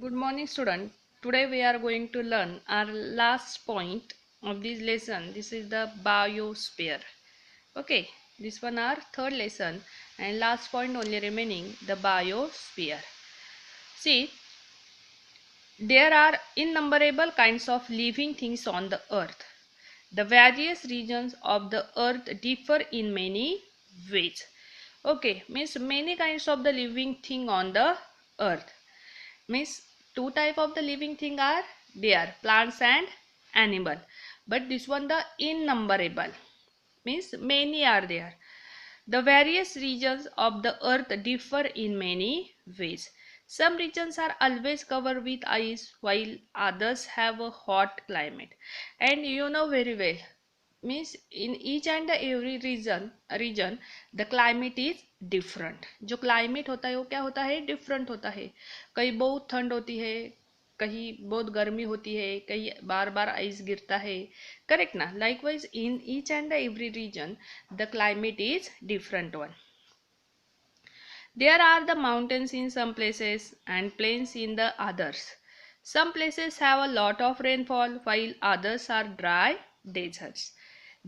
Good morning, student. Today we are going to learn our last point of this lesson. This is the biosphere. Okay, this one our third lesson and last point only remaining, the biosphere. See, there are innumerable kinds of living things on the earth. The various regions of the earth differ in many ways. Okay, means many kinds of the living thing on the earth. Means two type of the living thing are there, plants and animal, but this one the innumerable, means many are there. The various regions of the earth differ in many ways. Some regions are always covered with ice while others have a hot climate. And you know very well, means in each and every region the climate is different. जो climate होता है वो क्या होता है, different होता है. कहीं बहुत ठंड होती है, कहीं बहुत गर्मी होती है, कहीं बार बार आइस गिरता है. करेक्ट ना. Likewise in each and every region the climate is different one. There are the mountains in some places and plains in the others. Some places have a lot of rainfall while others are dry deserts.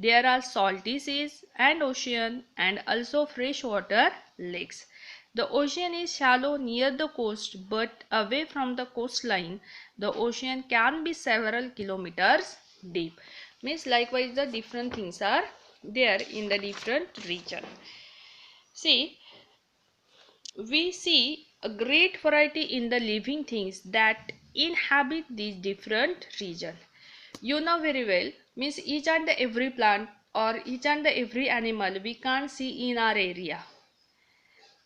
There are salty seas and ocean and also freshwater lakes. The ocean is shallow near the coast, but away from the coastline, the ocean can be several kilometers deep. Means likewise the different things are there in the different region. See, we see a great variety in the living things that inhabit these different regions. You know very well, means each and every plant or each and every animal we can't see in our area.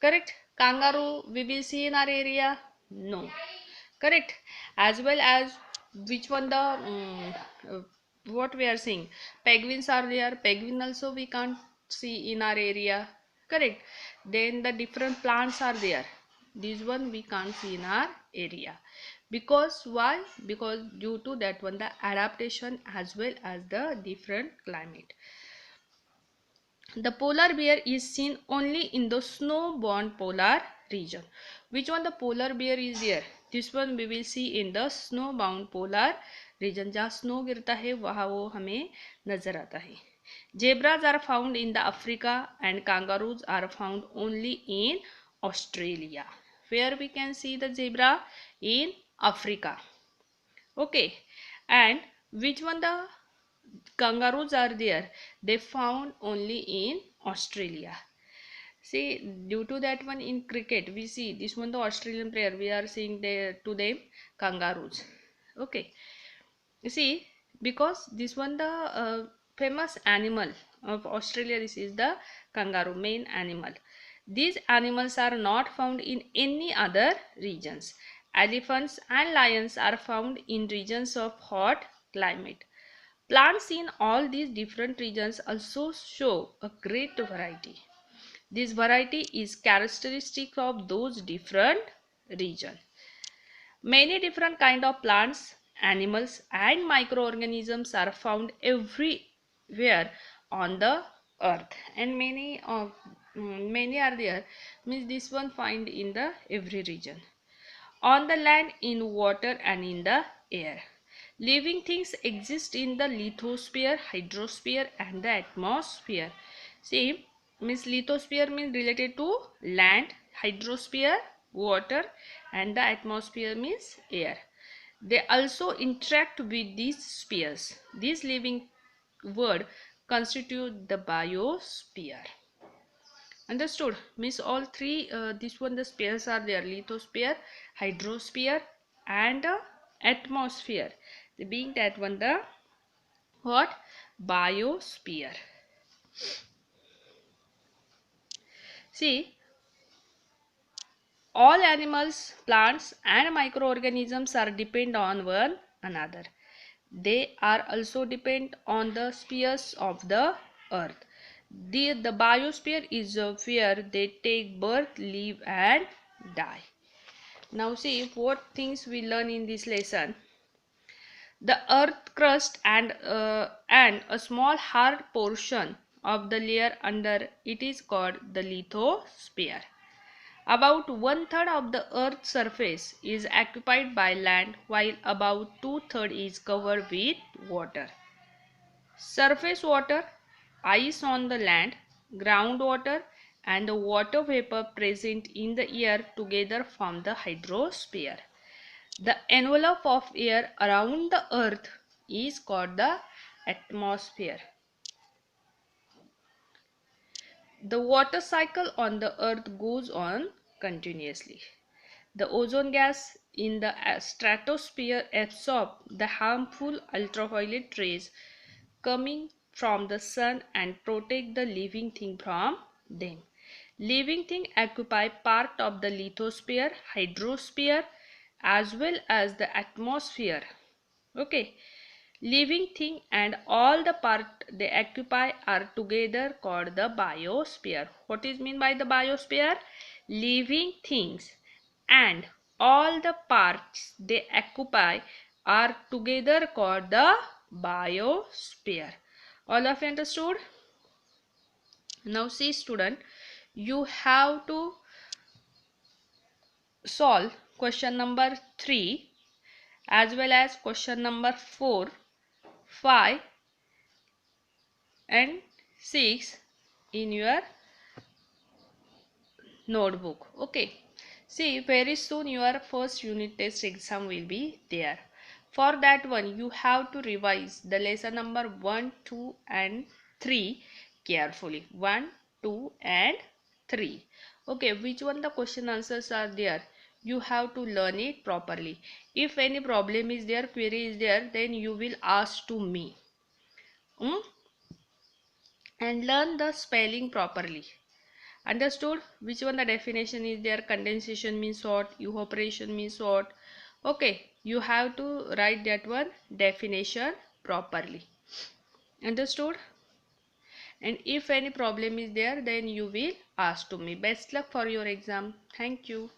Correct? Kangaroo we will see in our area? No. Correct? As well as which one the what we are seeing? Penguins are there. Penguin also we can't see in our area. Correct? Then the different plants are there. This one we can't see in our area. Because why? Because due to that one the adaptation as well as the different climate. The polar bear is seen only in the snow-bound polar region. Which one the polar bear is there? This one we will see in the snow-bound polar region. जहाँ snow गिरता है वहाँ वो हमें नजर आता है. Zebras are found in the Africa and kangaroos are found only in Australia. Where we can see the zebra? In Africa. Okay, and which one the kangaroos are there? They found only in Australia. See, due to that one in cricket we see this one the Australian player we are seeing there to them kangaroos. Okay, you see, because this one the famous animal of Australia, this is the kangaroo, main animal. These animals are not found in any other regions. Elephants and lions are found in regions of hot climate. Plants in all these different regions also show a great variety. This variety is characteristic of those different regions. Many different kind of plants, animals and microorganisms are found everywhere on the earth, and many are there, means this one find in the every region, on the land, in water and in the air. Living things exist in the lithosphere, hydrosphere and the atmosphere. See, means lithosphere means related to land, hydrosphere water and the atmosphere means air. They also interact with these spheres. This living world constitute the biosphere. Understood? Means all three this one the spheres are there: lithosphere, hydrosphere and atmosphere. Being that one the what? Biosphere. See, all animals, plants and microorganisms are depend on one another. They are also depend on the spheres of the earth. The biosphere is where they take birth, live and die. Now see what things we learn in this lesson. The earth crust and a small hard portion of the layer under it is called the lithosphere. About one third of the Earth's surface is occupied by land, while about two-thirds is covered with water. Surface water, ice on the land, groundwater, and the water vapor present in the air together form the hydrosphere. The envelope of air around the Earth is called the atmosphere. The water cycle on the Earth goes on continuously. The ozone gas in the stratosphere absorbs the harmful ultraviolet rays coming from the sun and protect the living thing from them. Living things occupy part of the lithosphere, hydrosphere, as well as the atmosphere. Okay, living thing and all the part they occupy are together called the biosphere. What is mean by the biosphere? Living things and all the parts they occupy are together called the biosphere. All of you understood? Now see student, you have to solve question number 3 as well as question number 4, 5 and 6 in your notebook. Okay, see, very soon your first unit test exam will be there. For that one you have to revise the lesson number 1, 2 and 3 carefully. 1, 2 and 3. Okay, which one the question answers are there, you have to learn it properly. If any problem is there, query is there, then you will ask to me. And learn the spelling properly. Understood? Which one the definition is there? Condensation means what? Evaporation means what? Okay, you have to write that one definition properly. Understood? And if any problem is there, then you will ask to me. Best luck for your exam. Thank you.